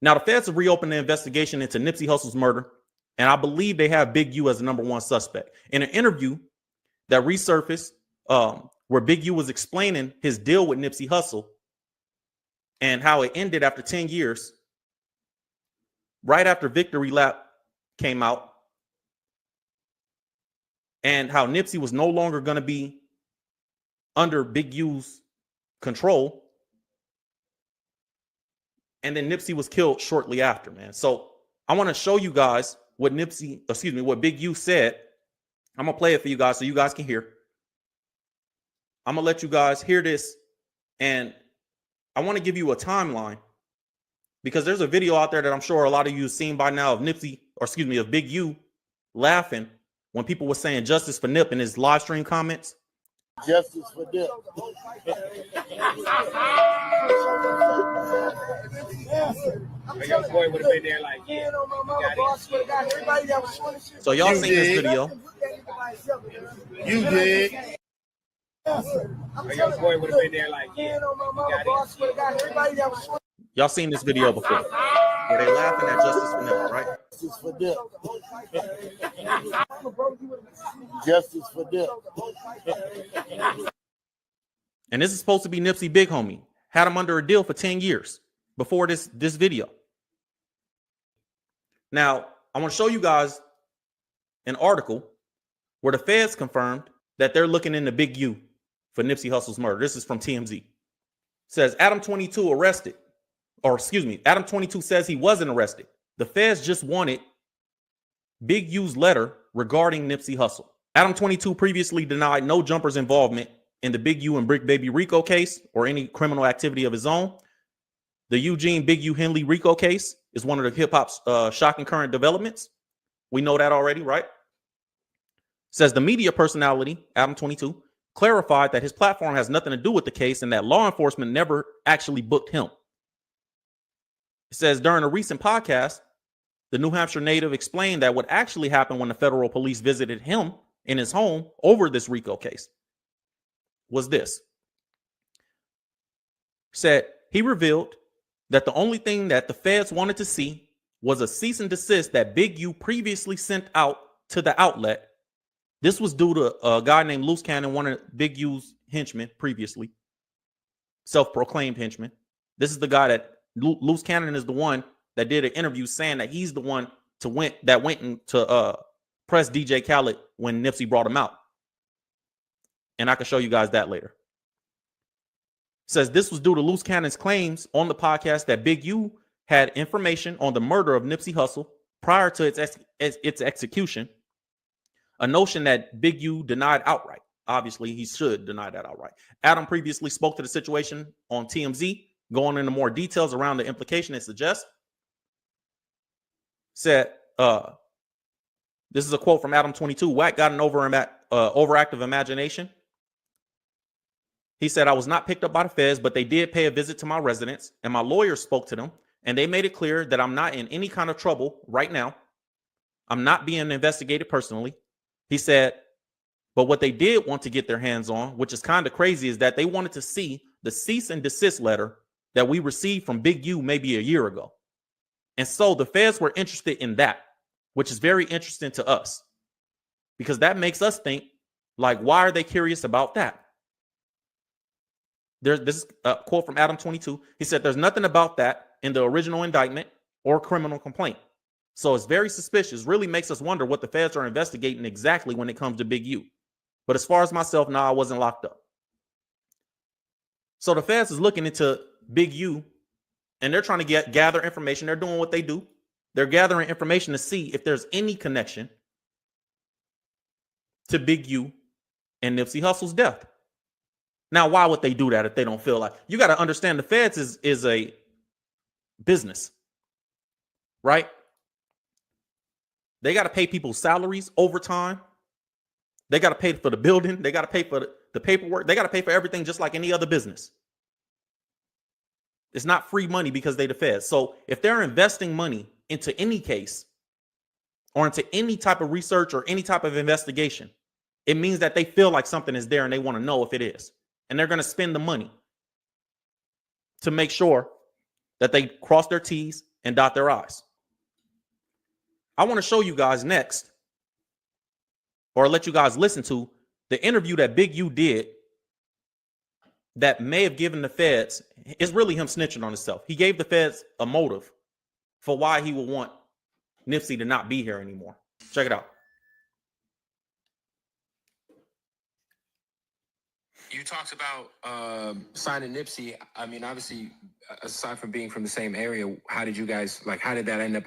Now, the feds have reopened the investigation into Nipsey Hussle's murder, and I believe they have Big U as the number one suspect. In an interview that resurfaced where Big U was explaining his deal with Nipsey Hussle and how it ended after 10 years, right after Victory Lap came out, and how Nipsey was no longer going to be under Big U's control. And then Nipsey was killed shortly after, man. So I want to show you guys what what Big U said. I'm going to play it for you guys so you guys can hear. I'm going to let you guys hear this. And I want to give you a timeline because there's a video out there that I'm sure a lot of you have seen by now of of Big U laughing when people were saying justice for Nip in his live stream comments. Justice for Nip. Your boy would have been there like, yeah. So y'all seen this video. You did. Your boy would have been there like, yeah. Y'all seen this video before where they laughing at justice for Nip, right? Justice for Nip. Justice for Nip. And this is supposed to be Nipsey big homie. Had him under a deal for 10 years before this video. Now, I want to show you guys an article where the feds confirmed that they're looking into Big U for Nipsey Hussle's murder. This is from TMZ. It says Adam 22 arrested. Adam 22 says he wasn't arrested. The feds just wanted Big U's letter regarding Nipsey Hussle. Adam 22 previously denied no jumper's involvement in the Big U and Brick Baby RICO case or any criminal activity of his own. The Eugene Big U Henley RICO case is one of the hip hop's shocking current developments. We know that already, right? Says the media personality, Adam 22, clarified that his platform has nothing to do with the case and that law enforcement never actually booked him. It says during a recent podcast, the New Hampshire native explained that what actually happened when the federal police visited him in his home over this RICO case was this. Said he revealed that the only thing that the feds wanted to see was a cease and desist that Big U previously sent out to the outlet. This was due to a guy named Loose Cannon, one of Big U's henchmen previously, self-proclaimed henchman. This is the guy that Loose Cannon is the one that did an interview saying that he's the one that went to press DJ Khaled when Nipsey brought him out. And I can show you guys that later. Says this was due to Loose Cannon's claims on the podcast that Big U had information on the murder of Nipsey Hussle prior to its execution, a notion that Big U denied outright. Obviously, he should deny that outright. Adam previously spoke to the situation on TMZ, going into more details around the implication it suggests. Said, this is a quote from Adam 22, Wack got an overactive imagination. He said, I was not picked up by the feds, but they did pay a visit to my residence, and my lawyer spoke to them, and they made it clear that I'm not in any kind of trouble right now. I'm not being investigated personally. He said, but what they did want to get their hands on, which is kind of crazy, is that they wanted to see the cease and desist letter that we received from Big U maybe a year ago. And so the feds were interested in that, which is very interesting to us because that makes us think, like, why are they curious about that? This is a quote from Adam 22. He said, there's nothing about that in the original indictment or criminal complaint. So it's very suspicious, really makes us wonder what the feds are investigating exactly when it comes to Big U. But as far as myself, I wasn't locked up. So the feds is looking into Big U and they're trying to gather information. They're doing what they do. They're gathering information to see if there's any connection to Big U and Nipsey Hussle's death. Now, why would they do that if they don't feel like? You got to understand the feds is a business, right? They got to pay people's salaries, overtime. They got to pay for the building. They got to pay for the paperwork. They got to pay for everything just like any other business. It's not free money because they the feds. So if they're investing money into any case or into any type of research or any type of investigation, it means that they feel like something is there and they want to know if it is. And they're going to spend the money to make sure that they cross their T's and dot their I's. I want to show you guys next, or let you guys listen to the interview that Big U did that may have given the feds. It's really him snitching on himself. He gave the feds a motive for why he would want Nipsey to not be here anymore. Check it out. You talked about signing Nipsey. I mean, obviously, aside from being from the same area, how did you guys how did that end up,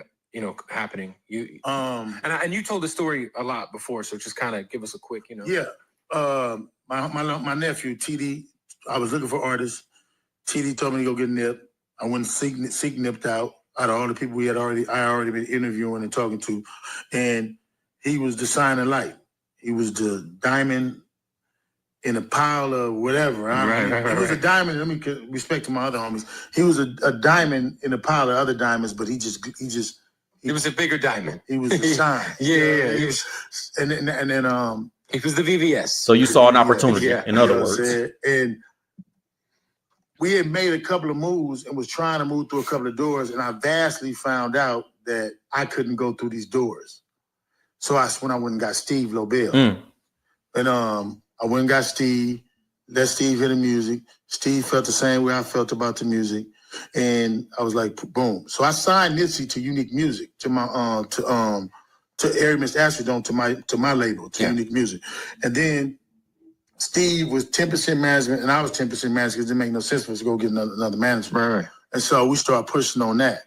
happening? And you told the story a lot before, so just kind of give us a quick, Yeah. My nephew TD. I was looking for artists. TD told me to go get Nip. I went and seek Nipped out of all the people I already been interviewing and talking to, and he was the shining light. He was the diamond in a pile of whatever. He was a diamond. Let me respect to my other homies. He was a diamond in a pile of other diamonds, but he was a bigger diamond. He was the shine. Yeah. He was, and then he was the VVS. So you saw an opportunity, in other words. And we had made a couple of moves and was trying to move through a couple of doors, and I vastly found out that I couldn't go through these doors. So that's when I went and got Steve Lobel. And I went and got Steve, let Steve hear the music. Steve felt the same way I felt about the music. And I was like, boom. So I signed Nipsey to Unique Music, to my to Aramis Astrodome, to my label, to Unique Music. And then Steve was 10% management and I was 10% management because it didn't make no sense for us to go get another management. Right. And so we started pushing on that.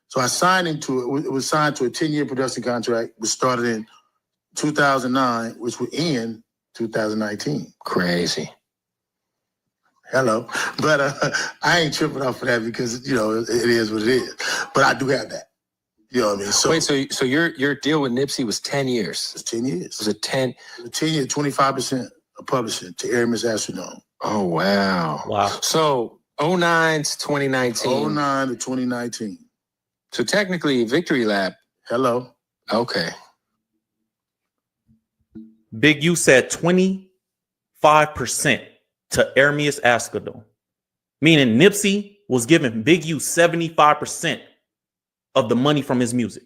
So I signed him to it. It was signed to a 10-year production contract, which started in 2009, which would end 2019. Crazy. Hello. But I ain't tripping off of that because, it is what it is. But I do have that. You know what I mean? So, wait, so your deal with Nipsey was 10 years? It was 10 years. Was it 10? It was 10 years, 25% of publishing to Aramis Astrodome. Oh, wow. Wow. So 09 to 2019. 09 to 2019. So technically, Victory Lap. Hello. Okay. Big U said 25% to Aramis Astrodome, meaning Nipsey was giving Big U 75% of the money from his music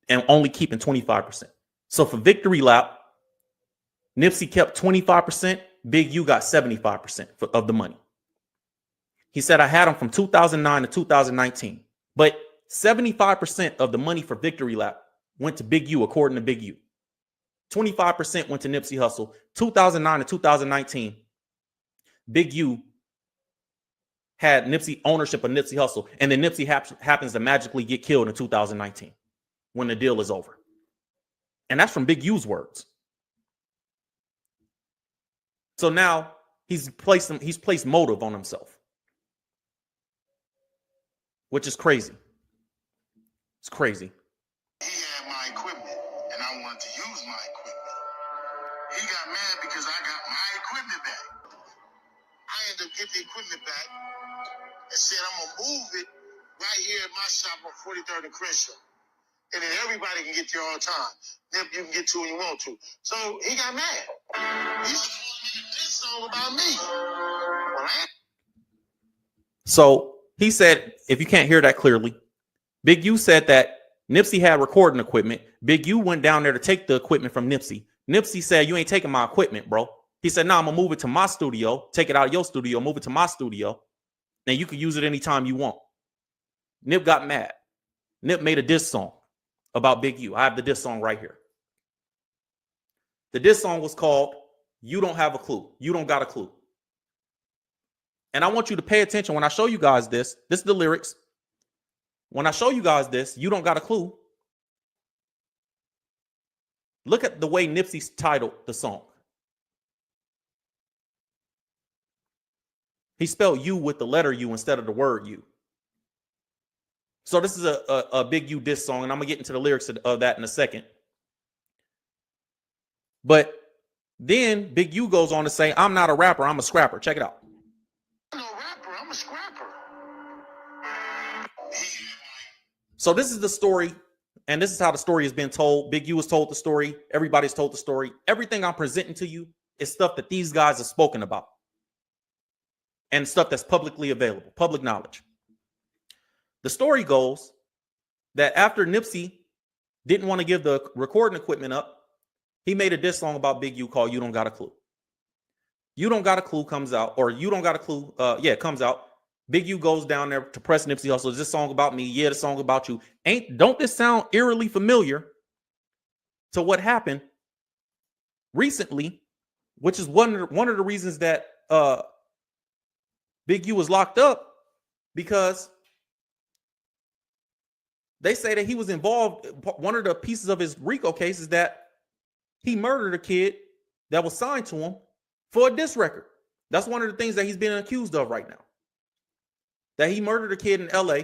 and only keeping 25%. So for Victory Lap, Nipsey kept 25%, Big U got 75% of the money. He said, I had him from 2009 to 2019, but 75% of the money for Victory Lap went to Big U, according to Big U. 25% went to Nipsey Hussle. 2009 to 2019, Big U had Nipsey ownership of Nipsey Hussle, and then Nipsey happens to magically get killed in 2019 when the deal is over. And that's from Big U's words. So now he's placed motive on himself, which is crazy. It's crazy. He had my equipment, and I wanted to use my equipment. He got mad because I got my equipment back. I ended up getting the equipment back and said, I'm going to move it right here at my shop on 43rd and Crenshaw. And then everybody can get there all the time. Then you can get to when you want to. So he got mad. He's supposed to make this song about me. So he said, if you can't hear that clearly, Big U said that Nipsey had recording equipment. Big U went down there to take the equipment from Nipsey. Nipsey said, you ain't taking my equipment, bro. He said, nah, I'm going to move it to my studio, take it out of your studio, move it to my studio, and you can use it anytime you want. Nip got mad. Nip made a diss song about Big U. I have the diss song right here. The diss song was called You Don't Have a Clue. You Don't Got a Clue. And I want you to pay attention when I show you guys this. This is the lyrics. When I show you guys this, You Don't Got a Clue. Look at the way Nipsey's titled the song. He spelled you with the letter U instead of the word you. So this is a Big U diss song, and I'm going to get into the lyrics of that in a second. But then Big U goes on to say, I'm not a rapper, I'm a scrapper. Check it out. I'm no rapper, I'm a scrapper. So this is the story, and this is how the story has been told. Big U has told the story. Everybody's told the story. Everything I'm presenting to you is stuff that these guys have spoken about and stuff that's publicly available, public knowledge. The story goes that after Nipsey didn't want to give the recording equipment up, he made a diss song about Big U called You Don't Got a Clue. You Don't Got a Clue comes out, or You Don't Got a Clue, it comes out. Big U goes down there to press Nipsey Hussle. Is this song about me? Yeah, the song about you. Don't this sound eerily familiar to what happened recently, which is one of the reasons that Big U was locked up, because they say that he was involved. One of the pieces of his RICO case is that he murdered a kid that was signed to him for a diss record. That's one of the things that he's being accused of right now. That he murdered a kid in LA,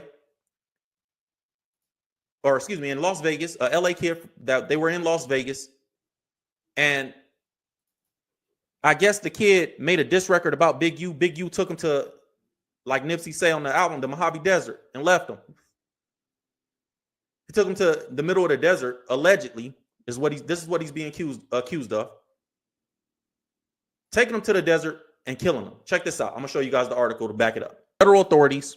or excuse me, in Las Vegas, a LA kid that they were in Las Vegas. And I guess the kid made a diss record about Big U. Big U took him to, like Nipsey say on the album, the Mojave Desert, and left him. He took him to the middle of the desert, allegedly, this is what he's being accused of. Taking him to the desert and killing him. Check this out. I'm gonna show you guys the article to back it up. Federal authorities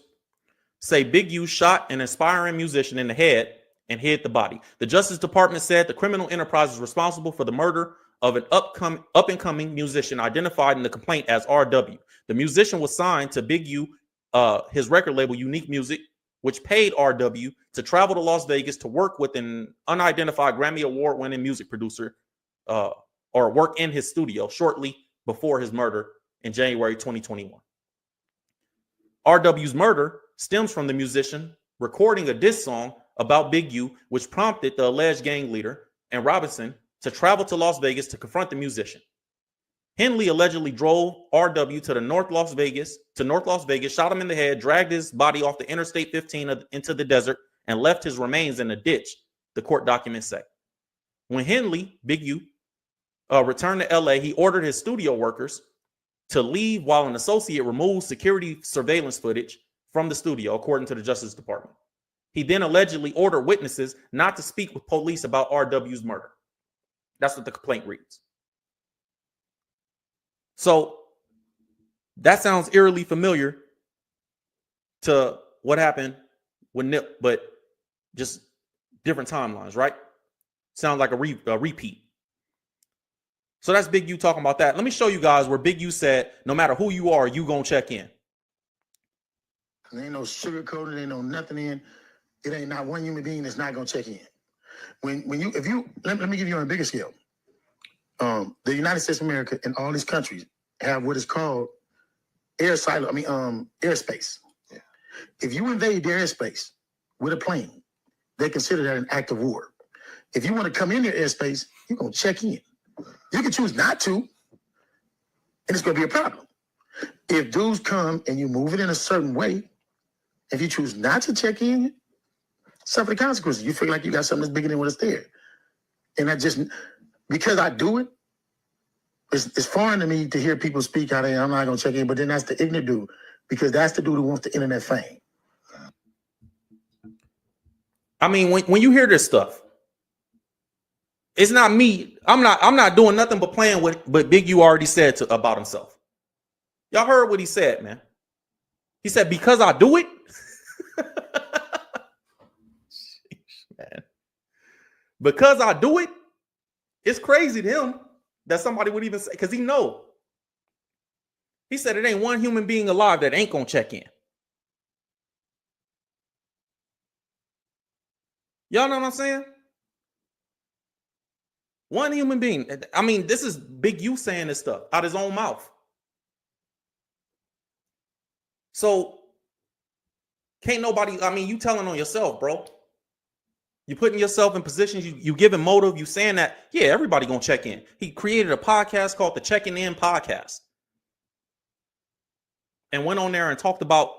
say Big U shot an aspiring musician in the head and hid the body. The Justice Department said the criminal enterprise is responsible for the murder of an up-and-coming musician identified in the complaint as R.W. The musician was signed to Big U, his record label, Unique Music, which paid R.W. to travel to Las Vegas to work with an unidentified Grammy Award-winning music producer, or work in his studio shortly before his murder in January 2021. R.W.'s murder stems from the musician recording a diss song about Big U, which prompted the alleged gang leader and Robinson to travel to Las Vegas to confront the musician. Henley allegedly drove R.W. to North Las Vegas, shot him in the head, dragged his body off the Interstate 15 into the desert, and left his remains in a ditch, the court documents say. When Henley, Big U, returned to LA, he ordered his studio workers to leave while an associate removed security surveillance footage from the studio, according to the Justice Department. He then allegedly ordered witnesses not to speak with police about R.W.'s murder. That's what the complaint reads. So that sounds eerily familiar to what happened with Nip, but just different timelines, right? Sounds like a repeat. So that's Big U talking about that. Let me show you guys where Big U said, no matter who you are, you gonna check in. There ain't no sugarcoating, ain't no nothing in. It ain't not one human being that's not gonna check in. Let me give you on a bigger scale. The United States of America and all these countries have what is called airspace. Yeah. If you invade their airspace with a plane, they consider that an act of war. If you want to come in their airspace, you're gonna check in. You can choose not to, and it's gonna be a problem. If dudes come and you move it in a certain way, if you choose not to check in, suffer the consequences. You feel like you got something that's bigger than what is there. And because I do it, it's foreign to me to hear people speak out there, I'm not gonna check in, but then that's the ignorant dude, because that's the dude who wants the internet fame. I mean, when you hear this stuff, it's not me. I'm not doing nothing but playing with what Big U already said about himself. Y'all heard what he said, man. He said, because I do it. Man. Because I do it, it's crazy to him that somebody would even say, because he know. He said it ain't one human being alive that ain't gonna check in. Y'all know what I'm saying? One human being. I mean, this is Big U saying this stuff out his own mouth. So can't nobody, I mean, you telling on yourself, bro. You putting yourself in positions, you giving motive, you saying that, yeah, everybody gonna check in. He created a podcast called the Checking In Podcast. And went on there and talked about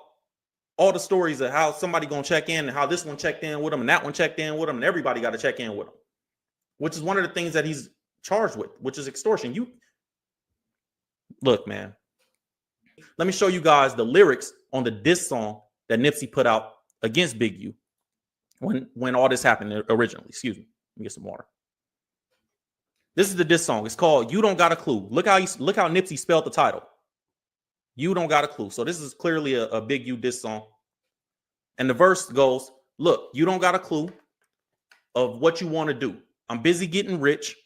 all the stories of how somebody gonna check in and how this one checked in with him and that one checked in with him and everybody got to check in with him. Which is one of the things that he's charged with, which is extortion. Look, man. Let me show you guys the lyrics on the diss song that Nipsey put out against Big U when all this happened originally. Excuse me. Let me get some water. This is the diss song. It's called You Don't Got a Clue. Look how Nipsey spelled the title. You Don't Got a Clue. So this is clearly a Big U diss song. And the verse goes, look, you don't got a clue of what you want to do. I'm busy getting rich.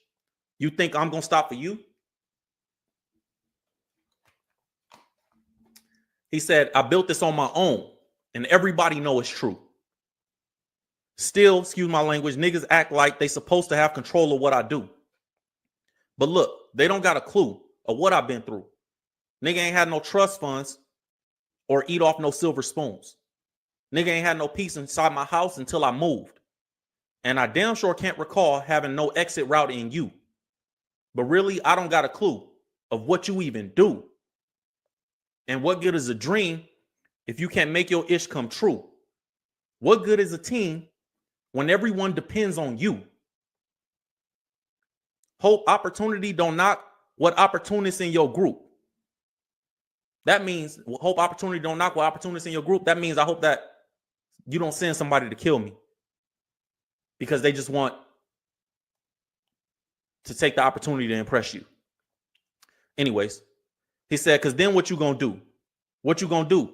You think I'm going to stop for you? He said, I built this on my own, and everybody know it's true. Still, excuse my language, niggas act like they supposed to have control of what I do. But look, they don't got a clue of what I've been through. Nigga ain't had no trust funds or eat off no silver spoons. Nigga ain't had no peace inside my house until I moved. And I damn sure can't recall having no exit route in you. But really, I don't got a clue of what you even do. And what good is a dream if you can't make your ish come true? What good is a team when everyone depends on you? Hope opportunity don't knock what opportunists in your group. That means hope opportunity don't knock what opportunists in your group. That means I hope that you don't send somebody to kill me because they just want to take the opportunity to impress you. Anyways, he said, because then what you gonna do? What you gonna do?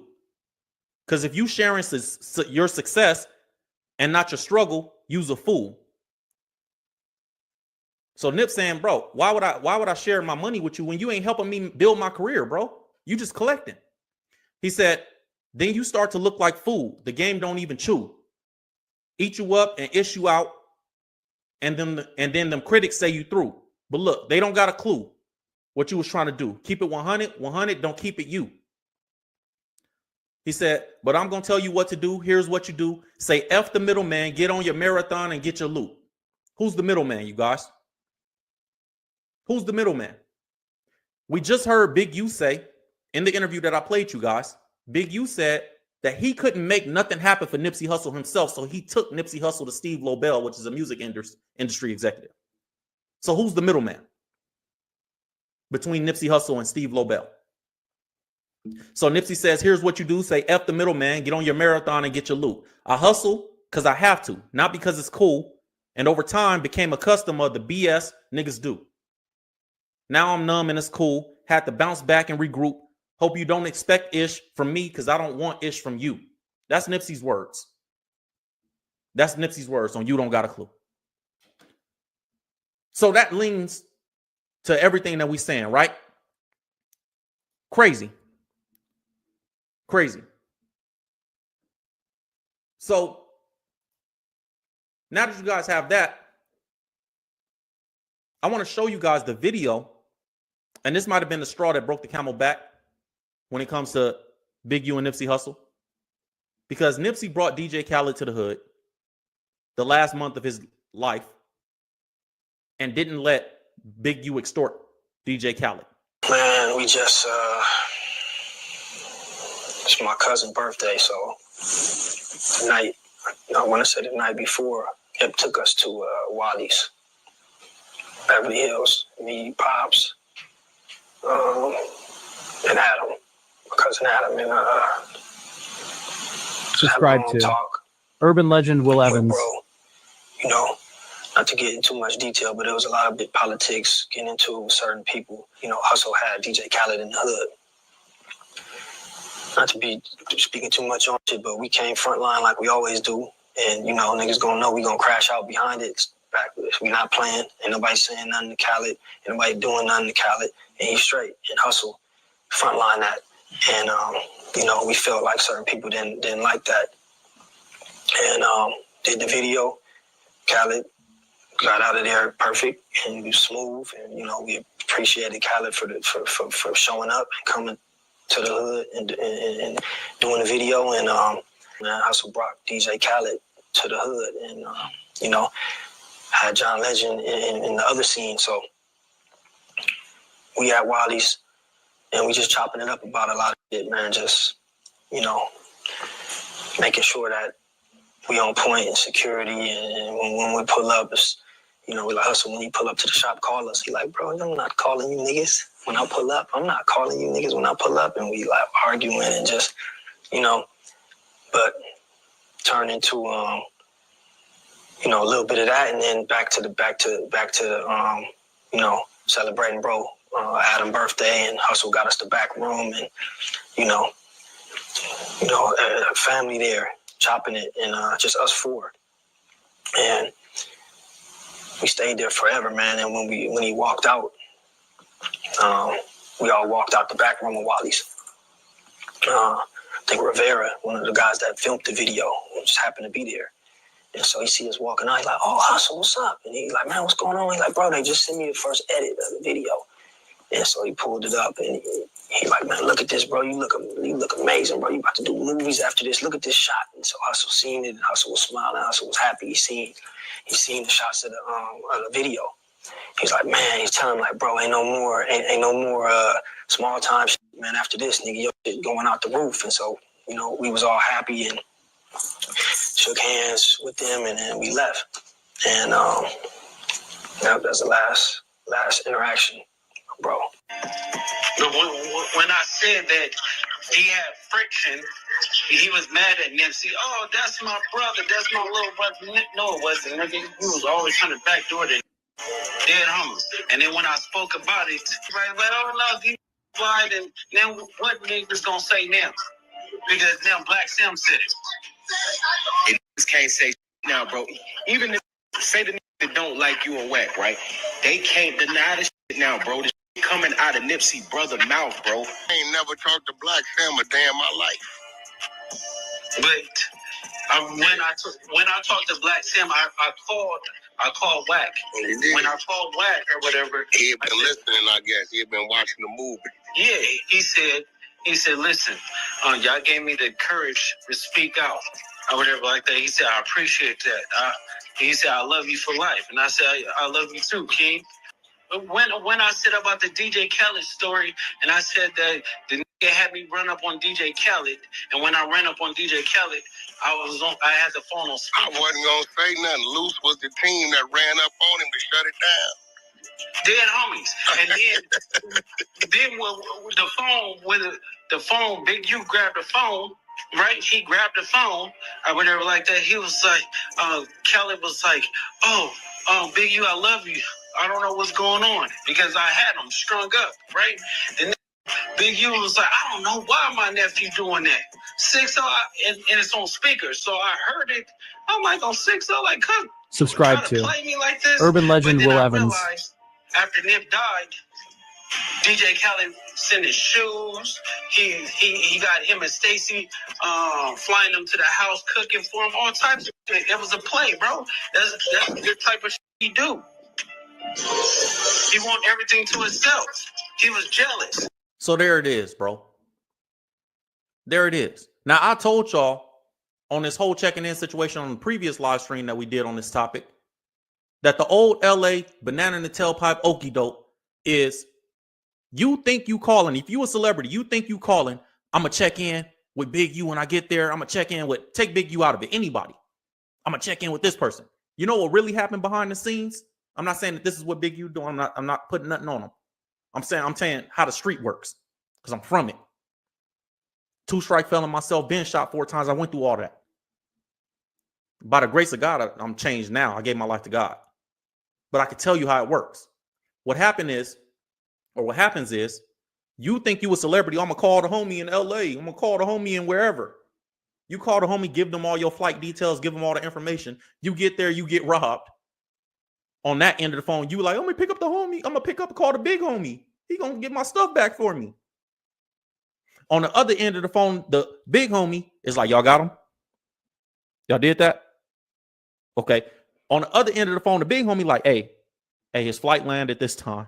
Because if you sharing your success and not your struggle, you's a fool. So Nip saying, bro, why would I share my money with you when you ain't helping me build my career, bro? You just collecting. He said, then you start to look like food. The game don't even chew. Eat you up and ish you out. And then them critics say you through. But look, they don't got a clue what you was trying to do. Keep it 100, don't keep it you. He said, but I'm going to tell you what to do. Here's what you do. Say F the middleman, get on your marathon and get your loot. Who's the middleman, you guys? Who's the middleman? We just heard Big U say in the interview that I played you guys, Big U said that he couldn't make nothing happen for Nipsey Hussle himself. So he took Nipsey Hussle to Steve Lobel, which is a music industry executive. So who's the middleman between Nipsey Hussle and Steve Lobel? So Nipsey says, here's what you do. Say F the middleman, get on your marathon and get your loot. I hustle because I have to, not because it's cool. And over time became a customer of the BS niggas do. Now I'm numb and it's cool. Had to bounce back and regroup. Hope you don't expect ish from me because I don't want ish from you. That's Nipsey's words. That's Nipsey's words on You Don't Got a Clue. So that leans to everything that we saying, right? Crazy. Crazy. So now that you guys have that, I want to show you guys the video. And this might have been the straw that broke the camel back when it comes to Big U and Nipsey Hussle. Because Nipsey brought DJ Khaled to the hood the last month of his life and didn't let Big U extort DJ Khaled. Man, we just, it's my cousin's birthday, so tonight, I want to say the night before, Hip took us to Wally's, Beverly Hills, me, Pops, and Adam, my cousin Adam, and subscribe to talk. Urban Legend Will Evans. Bro, you know, not to get into much detail, but there was a lot of big politics getting into certain people. You know, Hustle had DJ Khaled in the hood. Not to be speaking too much on it, but we came frontline like we always do. And, you know, niggas gonna know we gonna crash out behind it. We not playing. Ain't nobody saying nothing to Khaled. Ain't nobody doing nothing to Khaled. And he's straight. And Hustle frontline that. And, you know, we felt like certain people didn't like that. And did the video. Khaled got out of there perfect and smooth. And, you know, we appreciated Khaled for showing up and coming to the hood and doing the video. And Hustle brought DJ Khaled to the hood. And, you know, had John Legend in the other scene. So we at Wally's and we just chopping it up about a lot of shit, man. Just, you know, making sure that we on point in security. And when we pull up, it's, you know, we like Hustle, when you pull up to the shop, call us. He like, bro, I'm not calling you niggas when I pull up. I'm not calling you niggas when I pull up. And we like arguing and just, you know, but turn into, you know, a little bit of that. And then back to you know, celebrating bro, Adam's birthday, and Hustle got us the back room and, you know, family there. chopping it, and just us four. And we stayed there forever, man. And when he walked out, we all walked out the back room of Wally's. I think Rivera, one of the guys that filmed the video, just happened to be there. And so he see us walking out. He's like, "Oh, Hussle, what's up?" And he's like, "Man, what's going on?" He's like, "Bro, they just sent me the first edit of the video." And so he pulled it up, and he like, "Man, look at this, bro. You look amazing, bro. You about to do movies after this. Look at this shot." And so Hussle seen it, and Hussle was smiling. Hussle was happy. He seen the shots of the video. He's like, "Man," he's telling him like, "Bro, ain't no more small time shit, man. After this, nigga, your shit going out the roof." And so, you know, we was all happy and shook hands with them, and then we left. And that was the last interaction, bro. When I said that he had friction, he was mad at Nipsey. "Oh, that's my brother. That's my little brother." No, it wasn't. Nigga, he was always trying to backdoor the dead homies. And then when I spoke about it, like, "Oh no, he lied." And now what niggas gonna say now? Because now Black Sam said it. Niggas can't say now, bro. Even if say the niggas that don't like you and whack, right? They can't deny the shit now, bro. The shit coming out of Nipsey brother mouth, bro. I ain't never talked to Black Sam a day in my life. But when I talked to Black Sam, I called Whack. When I called Whack or whatever, He had been listening, I guess. He had been watching the movie. yeah, he said, "Listen, y'all gave me the courage to speak out or whatever like that." He said, "I appreciate that." He said, "I love you for life," and I said, "I love you too, King." When I said about the DJ Khaled story, and I said that the nigga had me run up on DJ Khaled, and when I ran up on DJ Khaled, I had the phone on speaker. I wasn't going to say nothing. Loose was the team that ran up on him to shut it down. Dead homies. And then with the phone, Big U grabbed the phone, right? He grabbed the phone or whatever like that. He was like, Khaled was like, "Oh, Big U, I love you. I don't know what's going on," because I had him strung up, right? And Big U was like, "I don't know why my nephew doing that." 6-0, and it's on speaker, so I heard it. I'm like, on 6-0, like, come Subscribe try to to play me like this. Urban Legend But then Will I Evans. realized after Nip died, DJ Khaled sent his shoes. He got him and Stacy flying them to the house, cooking for him, all types of shit. It was a play, bro. That's the type of shit he do. He want everything to himself. He was jealous. So there it is, bro. There it is. Now, I told y'all on this whole checking in situation on the previous live stream that we did on this topic that the old LA banana in the tailpipe okie doke is you think you calling. If you a celebrity, you think you calling, I'm going to check in with Big U when I get there. I'm going to check in with, take Big U out of it, anybody. I'm going to check in with this person. You know what really happened behind the scenes? I'm not saying that this is what Big U doing. I'm not putting nothing on him. I'm saying how the street works because I'm from it. 2 strike felon myself, been shot 4 times. I went through all that. By the grace of God, I'm changed now. I gave my life to God. But I can tell you how it works. What happens is, you think you a celebrity. I'm going to call the homie in LA. I'm going to call the homie in wherever. You call the homie, give them all your flight details, give them all the information. You get there, you get robbed. On that end of the phone, you like, I'm going to pick up the homie. I'm going to pick up and call the big homie. He going to get my stuff back for me. On the other end of the phone, the big homie is like, y'all got him? Y'all did that? Okay. On the other end of the phone, the big homie like, hey, his flight landed this time.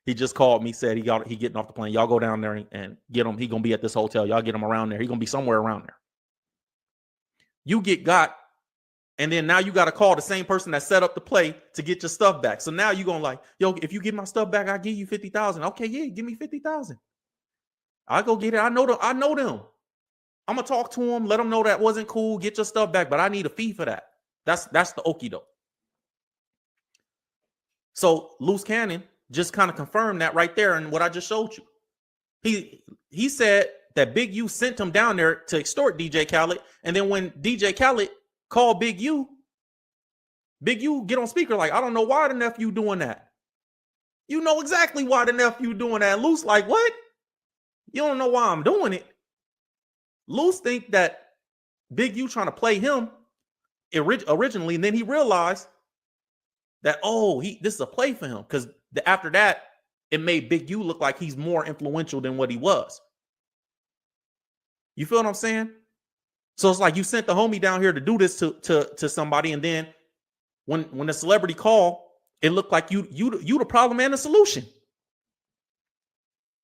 He just called me, said he getting off the plane. Y'all go down there and get him. He going to be at this hotel. Y'all get him around there. He going to be somewhere around there. You get got, and then now you got to call the same person that set up the play to get your stuff back. So now you going like, yo, if you get my stuff back, I'll give you $50,000. Okay, yeah, give me $50,000. I go get it. I know them. I'm gonna talk to them, let them know that wasn't cool. Get your stuff back, but I need a fee for that. That's the okie doke. So Loose Cannon just kind of confirmed that right there in what I just showed you. He said that Big U sent him down there to extort DJ Khaled, and then when DJ Khaled called Big U get on speaker like, I don't know why the nephew doing that. You know exactly why the nephew doing that. Loose like, what? You don't know why I'm doing it. Loose think that Big U trying to play him originally, and then he realized that, oh, this is a play for him, because after that, it made Big U look like he's more influential than what he was. You feel what I'm saying? So it's like you sent the homie down here to do this to somebody, and then when the celebrity call, it looked like you the problem and the solution.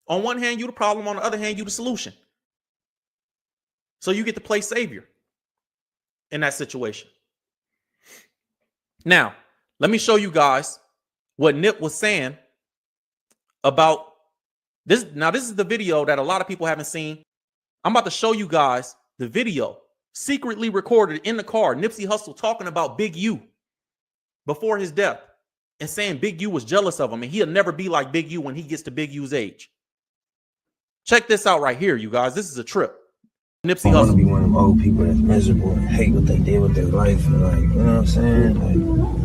On one hand, you the problem. On the other hand, you the solution. So you get to play savior in that situation. Now, let me show you guys what Nip was saying about this. Now, this is the video that a lot of people haven't seen. I'm about to show you guys the video secretly recorded in the car. Nipsey Hussle talking about Big U before his death and saying Big U was jealous of him and he'll never be like Big U when he gets to Big U's age. Check this out right here, you guys. This is a trip. Nipsey Hussle. I want to be one of them old people that's miserable and hate what they did with their life and, like, you know what I'm saying? Like,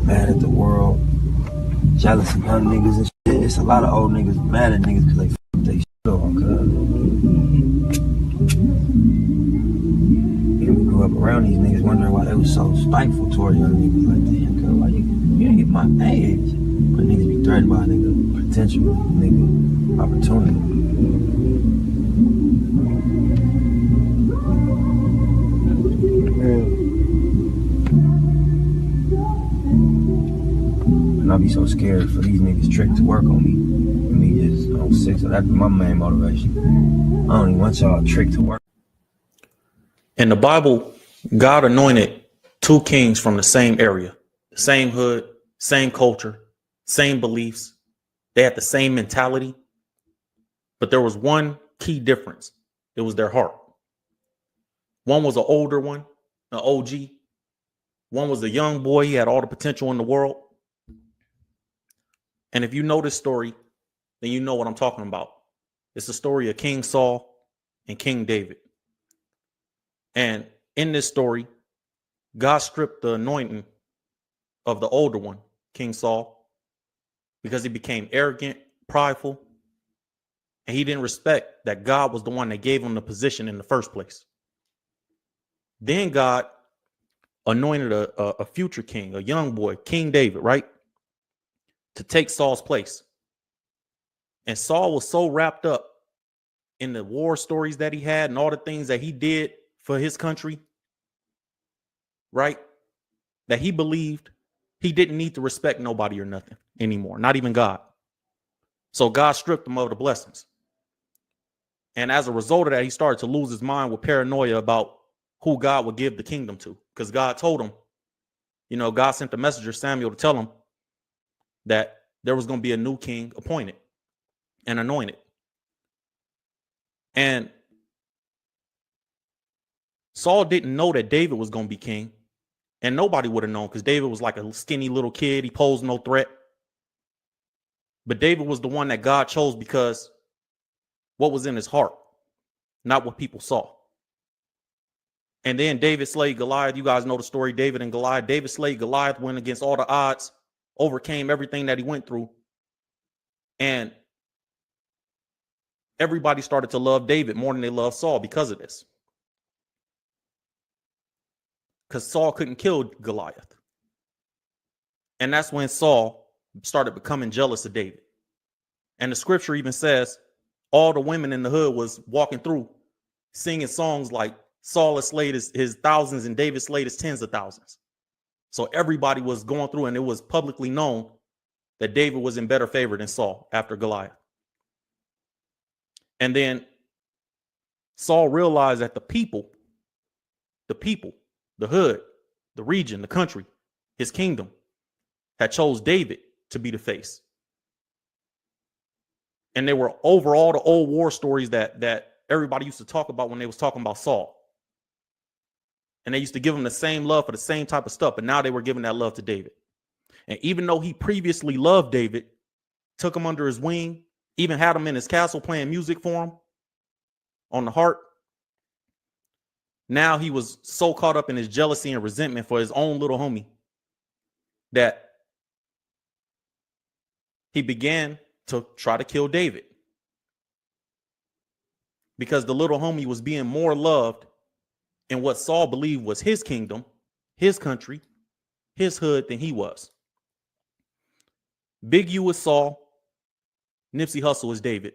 mad at the world, jealous of young niggas and shit. It's a lot of old niggas mad at niggas because they fuck they shit on, cuz. You know, we grew up around these niggas wondering why they was so spiteful toward young niggas. Like, damn, cuz, why you ain't get my age? But niggas be threatened by a nigga potential, nigga opportunity. And I be so scared for these niggas trick to work on me. And me just, I'm sick. So that's my main motivation. I don't even want y'all trick to work. In the Bible, God anointed two kings from the same area, the same hood, same culture, same beliefs. They had the same mentality. But there was one key difference. It was their heart. One was an older one, an OG. One was a young boy. He had all the potential in the world. And if you know this story, then you know what I'm talking about. It's the story of King Saul and King David. And in this story, God stripped the anointing of the older one, King Saul, because he became arrogant, prideful, and he didn't respect that God was the one that gave him the position in the first place. Then God anointed a future king, a young boy, King David, right? To take Saul's place. And Saul was so wrapped up in the war stories that he had and all the things that he did for his country, right? That he believed he didn't need to respect nobody or nothing anymore, not even God. So God stripped him of the blessings. And as a result of that, he started to lose his mind with paranoia about who God would give the kingdom to. Because God told him, you know, God sent the messenger Samuel to tell him that there was going to be a new king appointed and anointed. And Saul didn't know that David was going to be king. And nobody would have known because David was like a skinny little kid. He posed no threat. But David was the one that God chose because what was in his heart, not what people saw. And then David slayed Goliath. You guys know the story, David and Goliath. David slayed Goliath, went against all the odds, overcame everything that he went through. And everybody started to love David more than they loved Saul because of this. Because Saul couldn't kill Goliath. And that's when Saul started becoming jealous of David. And the scripture even says all the women in the hood was walking through singing songs like Saul has slayed his thousands and David slayed his tens of thousands. So everybody was going through, and it was publicly known that David was in better favor than Saul after Goliath. And then Saul realized that the people, the hood, the region, the country, his kingdom had chose David to be the face. And they were over all the old war stories that everybody used to talk about when they was talking about Saul. And they used to give him the same love for the same type of stuff. But now they were giving that love to David. And even though he previously loved David, took him under his wing, even had him in his castle playing music for him on the harp, now he was so caught up in his jealousy and resentment for his own little homie that he began to try to kill David. Because the little homie was being more loved in what Saul believed was his kingdom, his country, his hood than he was. Big U is Saul. Nipsey Hussle is David.